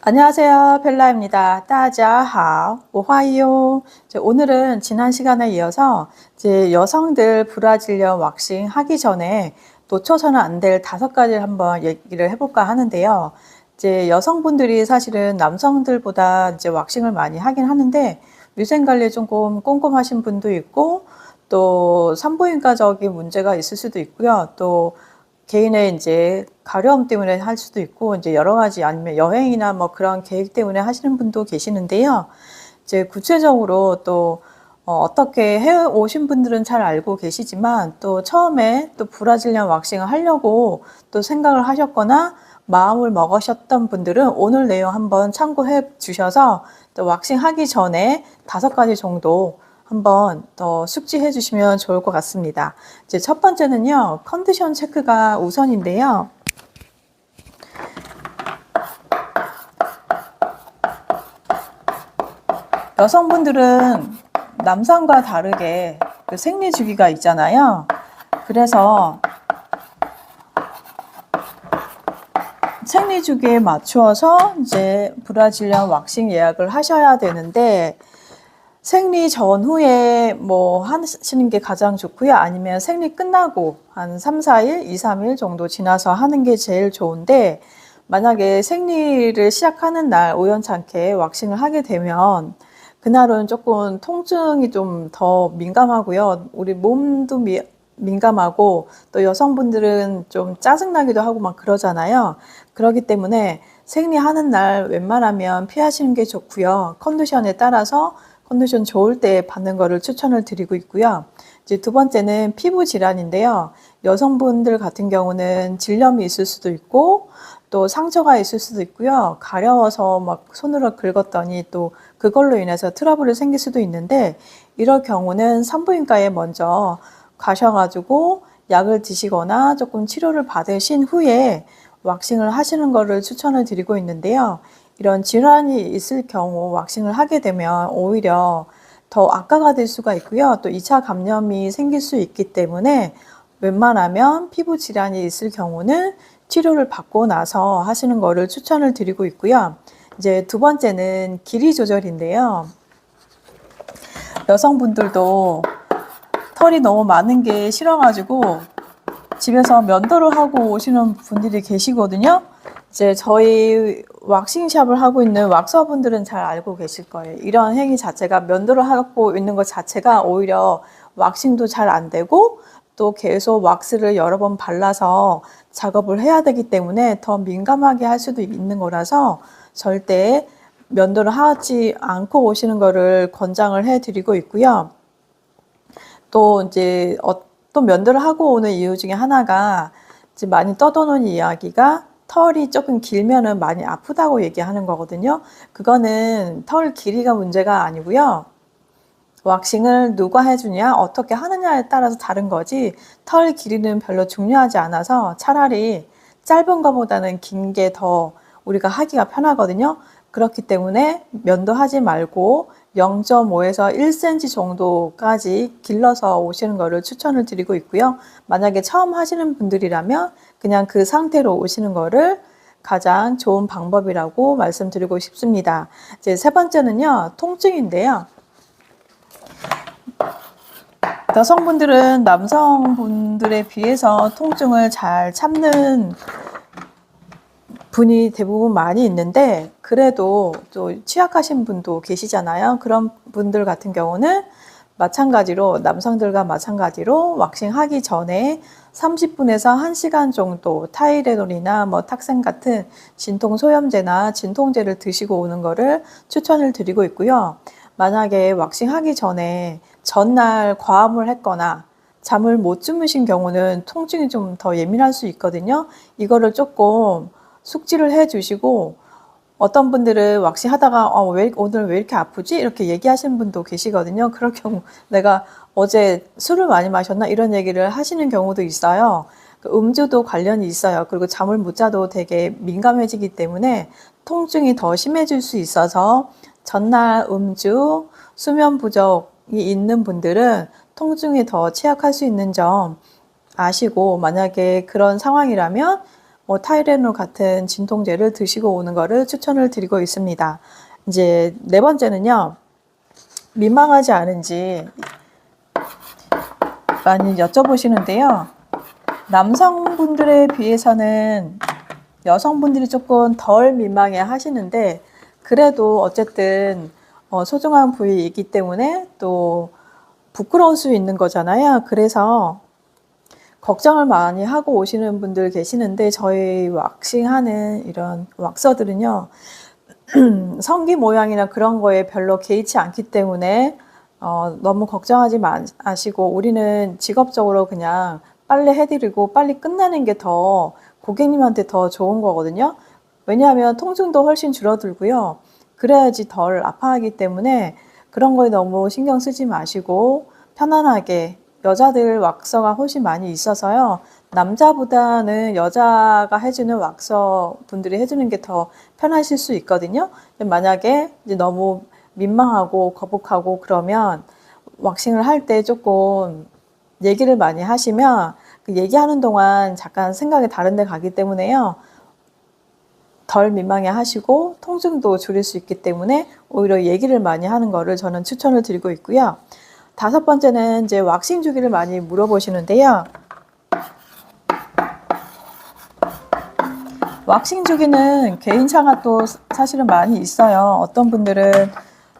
안녕하세요. 벨라입니다. 大家好,我화요. 오늘은 지난 시간에 이어서 이제 여성들 브라질리언 왁싱 하기 전에 놓쳐서는 안 될 5가지를 한번 얘기를 해볼까 하는데요. 이제 여성분들이 사실은 남성들보다 이제 왁싱을 많이 하긴 하는데 위생 관리에 조금 꼼꼼하신 분도 있고 또 산부인과적인 문제가 있을 수도 있고요. 또 개인의 이제 가려움 때문에 할 수도 있고, 이제 여러 가지 아니면 여행이나 뭐 그런 계획 때문에 하시는 분도 계시는데요. 이제 구체적으로 또 어떻게 해 오신 분들은 잘 알고 계시지만 또 처음에 또 브라질리언 왁싱을 하려고 또 생각을 하셨거나 마음을 먹으셨던 분들은 오늘 내용 한번 참고해 주셔서 또 왁싱 하기 전에 5가지 정도 한번 더 숙지해 주시면 좋을 것 같습니다. 이제 첫 번째는요, 컨디션 체크가 우선인데요. 여성분들은 남성과 다르게 그 생리 주기가 있잖아요. 그래서 생리 주기에 맞추어서 이제 브라질리언 왁싱 예약을 하셔야 되는데, 생리 전후에 뭐 하시는 게 가장 좋고요. 아니면 생리 끝나고 한 3, 4일, 2, 3일 정도 지나서 하는 게 제일 좋은데, 만약에 생리를 시작하는 날 우연찮게 왁싱을 하게 되면 그날은 조금 통증이 좀 더 민감하고요. 우리 몸도 민감하고 또 여성분들은 좀 짜증나기도 하고 막 그러잖아요. 그렇기 때문에 생리하는 날 웬만하면 피하시는 게 좋고요. 컨디션에 따라서 컨디션 좋을 때 받는 거를 추천을 드리고 있고요. 이제 두 번째는 피부 질환인데요. 여성분들 같은 경우는 질염이 있을 수도 있고 또 상처가 있을 수도 있고요. 가려워서 막 손으로 긁었더니 또 그걸로 인해서 트러블이 생길 수도 있는데, 이럴 경우는 산부인과에 먼저 가셔가지고 약을 드시거나 조금 치료를 받으신 후에 왁싱을 하시는 거를 추천을 드리고 있는데요. 이런 질환이 있을 경우 왁싱을 하게 되면 오히려 더 악화가 될 수가 있고요. 또 2차 감염이 생길 수 있기 때문에 웬만하면 피부 질환이 있을 경우는 치료를 받고 나서 하시는 거를 추천을 드리고 있고요. 이제 두 번째는 길이 조절인데요. 여성분들도 털이 너무 많은 게 싫어가지고 집에서 면도를 하고 오시는 분들이 계시거든요. 이제 저희 왁싱샵을 하고 있는 왁서분들은 잘 알고 계실 거예요. 이런 행위 자체가, 면도를 하고 있는 것 자체가 오히려 왁싱도 잘 안 되고 또 계속 왁스를 여러 번 발라서 작업을 해야 되기 때문에 더 민감하게 할 수도 있는 거라서 절대 면도를 하지 않고 오시는 거를 권장을 해드리고 있고요. 또 이제 또 면도를 하고 오는 이유 중에 하나가 이제 많이 떠도는 이야기가 털이 조금 길면은 많이 아프다고 얘기하는 거거든요. 그거는 털 길이가 문제가 아니고요. 왁싱을 누가 해주냐, 어떻게 하느냐에 따라서 다른 거지, 털 길이는 별로 중요하지 않아서 차라리 짧은 것보다는 긴 게 더 우리가 하기가 편하거든요. 그렇기 때문에 면도하지 말고 0.5에서 1cm 정도까지 길러서 오시는 거를 추천을 드리고 있고요. 만약에 처음 하시는 분들이라면 그냥 그 상태로 오시는 거를 가장 좋은 방법이라고 말씀드리고 싶습니다. 이제 세 번째는요, 통증인데요. 여성분들은 남성분들에 비해서 통증을 잘 참는 분이 대부분 많이 있는데, 그래도 또 취약하신 분도 계시잖아요. 그런 분들 같은 경우는 마찬가지로, 남성들과 마찬가지로 왁싱 하기 전에 30분에서 1시간 정도 타이레놀이나 뭐 탁생 같은 진통 소염제나 진통제를 드시고 오는 거를 추천을 드리고 있고요. 만약에 왁싱 하기 전에 전날 과음을 했거나 잠을 못 주무신 경우는 통증이 좀 더 예민할 수 있거든요. 이거를 조금 숙지를 해 주시고, 어떤 분들은 왁싱 하다가 오늘 왜 이렇게 아프지? 이렇게 얘기하시는 분도 계시거든요. 그럴 경우 내가 어제 술을 많이 마셨나? 이런 얘기를 하시는 경우도 있어요. 음주도 관련이 있어요. 그리고 잠을 못 자도 되게 민감해지기 때문에 통증이 더 심해질 수 있어서 전날 음주, 수면 부족이 있는 분들은 통증에 더 취약할 수 있는 점 아시고, 만약에 그런 상황이라면 타이레놀 같은 진통제를 드시고 오는 거를 추천을 드리고 있습니다. 이제 네 번째는요, 민망하지 않은지 많이 여쭤보시는데요. 남성분들에 비해서는 여성분들이 조금 덜 민망해 하시는데, 그래도 어쨌든 소중한 부위이기 때문에 또 부끄러울 수 있는 거잖아요. 그래서 걱정을 많이 하고 오시는 분들 계시는데, 저희 왁싱하는 이런 왁서들은요, 성기 모양이나 그런 거에 별로 개의치 않기 때문에 너무 걱정하지 마시고, 우리는 직업적으로 그냥 빨리 해드리고 빨리 끝나는 게 더 고객님한테 더 좋은 거거든요. 왜냐하면 통증도 훨씬 줄어들고요. 그래야지 덜 아파하기 때문에 그런 거에 너무 신경 쓰지 마시고 편안하게, 여자들 왁서가 훨씬 많이 있어서요. 남자보다는 여자가 해주는 왁서 분들이 해주는 게 더 편하실 수 있거든요. 만약에 이제 너무 민망하고 거북하고 그러면 왁싱을 할 때 조금 얘기를 많이 하시면 그 얘기하는 동안 잠깐 생각이 다른 데 가기 때문에요. 덜 민망해 하시고 통증도 줄일 수 있기 때문에 오히려 얘기를 많이 하는 거를 저는 추천을 드리고 있고요. 다섯 번째는 이제 왁싱 주기를 많이 물어보시는데요. 왁싱 주기는 개인차가 또 사실은 많이 있어요. 어떤 분들은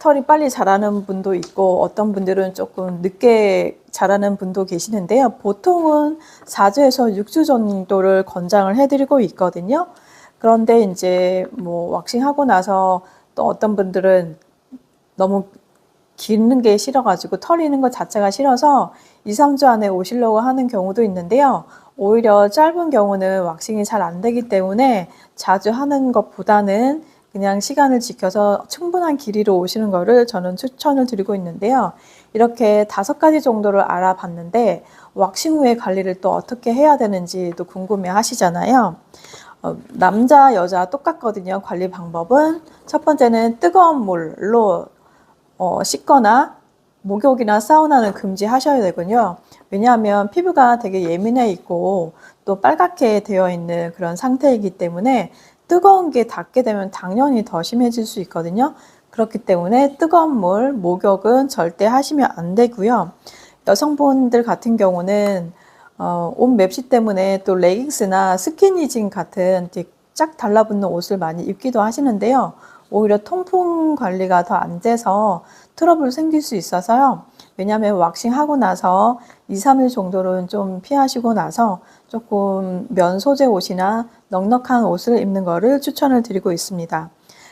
털이 빨리 자라는 분도 있고 어떤 분들은 조금 늦게 자라는 분도 계시는데요. 보통은 4주에서 6주 정도를 권장을 해드리고 있거든요. 그런데 이제 뭐 왁싱하고 나서 또 어떤 분들은 너무 기는 게 싫어가지고 털이 있는 것 자체가 싫어서 2, 3주 안에 오시려고 하는 경우도 있는데요. 오히려 짧은 경우는 왁싱이 잘 안 되기 때문에 자주 하는 것보다는 그냥 시간을 지켜서 충분한 길이로 오시는 거를 저는 추천을 드리고 있는데요. 이렇게 5가지 정도를 알아봤는데 왁싱 후에 관리를 또 어떻게 해야 되는지도 궁금해 하시잖아요. 남자, 여자 똑같거든요. 관리 방법은 첫 번째는 뜨거운 물로 씻거나 목욕이나 사우나는 금지하셔야 되군요. 왜냐하면 피부가 되게 예민해 있고 또 빨갛게 되어 있는 그런 상태이기 때문에 뜨거운 게 닿게 되면 당연히 더 심해질 수 있거든요. 그렇기 때문에 뜨거운 물, 목욕은 절대 하시면 안 되고요. 여성분들 같은 경우는 옷 맵시 때문에 또 레깅스나 스키니진 같은 쫙 달라붙는 옷을 많이 입기도 하시는데요. 오히려 통풍 관리가 더 안 돼서 트러블 생길 수 있어서요. 왜냐하면 왁싱하고 나서 2, 3일 정도는 좀 피하시고 나서 조금 면 소재 옷이나 넉넉한 옷을 입는 거를 추천을 드리고 있습니다.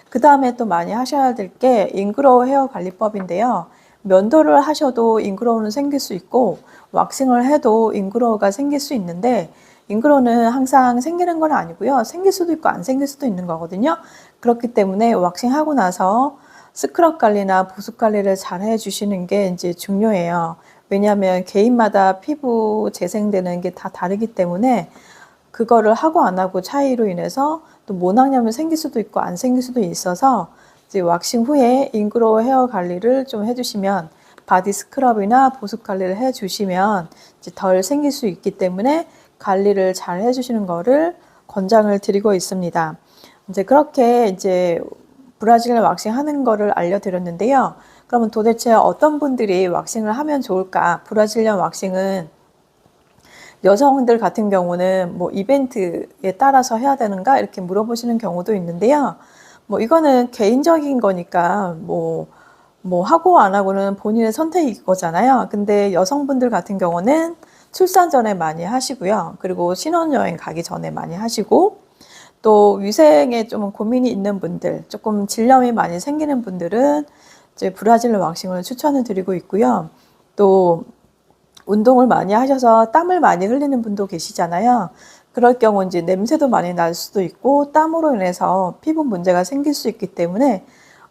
그 다음에 또 많이 하셔야 될 게 인그로우 헤어 관리법인데요. 면도를 하셔도 인그로우는 생길 수 있고 왁싱을 해도 인그로우가 생길 수 있는데 인그로우는 항상 생기는 건 아니고요. 생길 수도 있고 안 생길 수도 있는 거거든요. 그렇기 때문에 왁싱하고 나서 스크럽 관리나 보습 관리를 잘 해주시는 게 이제 중요해요. 왜냐하면 개인마다 피부 재생되는 게 다 다르기 때문에 그거를 하고 안 하고 차이로 인해서 또 모낭염이 생길 수도 있고 안 생길 수도 있어서 이제 왁싱 후에 인그로우 헤어 관리를 좀 해주시면 바디 스크럽이나 보습 관리를 해주시면 이제 덜 생길 수 있기 때문에 관리를 잘 해주시는 거를 권장을 드리고 있습니다. 이제 그렇게 이제 브라질리안 왁싱 하는 거를 알려드렸는데요. 그러면 도대체 어떤 분들이 왁싱을 하면 좋을까? 브라질리안 왁싱은 여성들 같은 경우는 뭐 이벤트에 따라서 해야 되는가? 이렇게 물어보시는 경우도 있는데요. 뭐 이거는 개인적인 거니까 뭐 하고 안 하고는 본인의 선택일 거잖아요. 근데 여성분들 같은 경우는 출산 전에 많이 하시고요. 그리고 신혼여행 가기 전에 많이 하시고 또 위생에 좀 고민이 있는 분들, 조금 질염이 많이 생기는 분들은 이제 브라질리안 왁싱을 추천을 드리고 있고요. 또 운동을 많이 하셔서 땀을 많이 흘리는 분도 계시잖아요. 그럴 경우 이제 냄새도 많이 날 수도 있고 땀으로 인해서 피부 문제가 생길 수 있기 때문에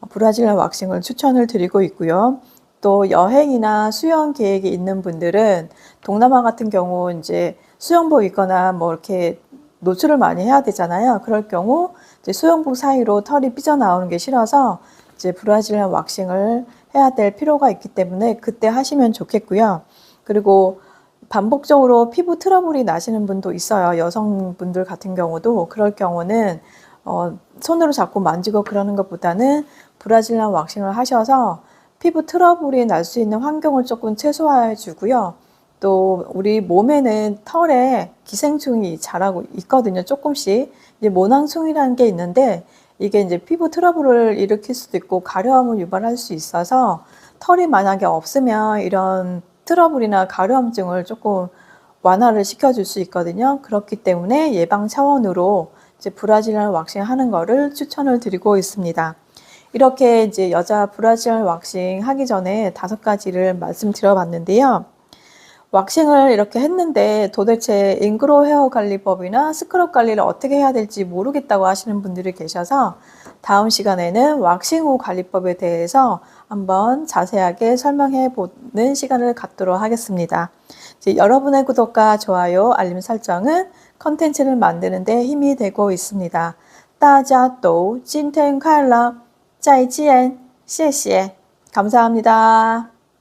브라질리안 왁싱을 추천을 드리고 있고요. 또 여행이나 수영 계획이 있는 분들은 동남아 같은 경우 이제 수영복 입거나 뭐 이렇게 노출을 많이 해야 되잖아요. 그럴 경우 이제 수영복 사이로 털이 삐져나오는 게 싫어서 이제 브라질리안 왁싱을 해야 될 필요가 있기 때문에 그때 하시면 좋겠고요. 그리고 반복적으로 피부 트러블이 나시는 분도 있어요. 여성분들 같은 경우도. 그럴 경우는 손으로 자꾸 만지고 그러는 것보다는 브라질리안 왁싱을 하셔서 피부 트러블이 날 수 있는 환경을 조금 최소화해 주고요. 또 우리 몸에는 털에 기생충이 자라고 있거든요. 조금씩. 이제 모낭충이라는 게 있는데 이게 이제 피부 트러블을 일으킬 수도 있고 가려움을 유발할 수 있어서 털이 만약에 없으면 이런 트러블이나 가려움증을 조금 완화를 시켜줄 수 있거든요. 그렇기 때문에 예방 차원으로 이제 브라질리안 왁싱 하는 거를 추천을 드리고 있습니다. 이렇게 이제 여자 브라질리안 왁싱 하기 전에 5가지를 말씀드려 봤는데요. 왁싱을 이렇게 했는데 도대체 잉그로 헤어 관리법이나 스크럽 관리를 어떻게 해야 될지 모르겠다고 하시는 분들이 계셔서 다음 시간에는 왁싱 후 관리법에 대해서 한번 자세하게 설명해 보는 시간을 갖도록 하겠습니다. 이제 여러분의 구독과 좋아요, 알림 설정은 컨텐츠를 만드는 데 힘이 되고 있습니다. 大家都今天快乐，再见，谢谢，감사합니다.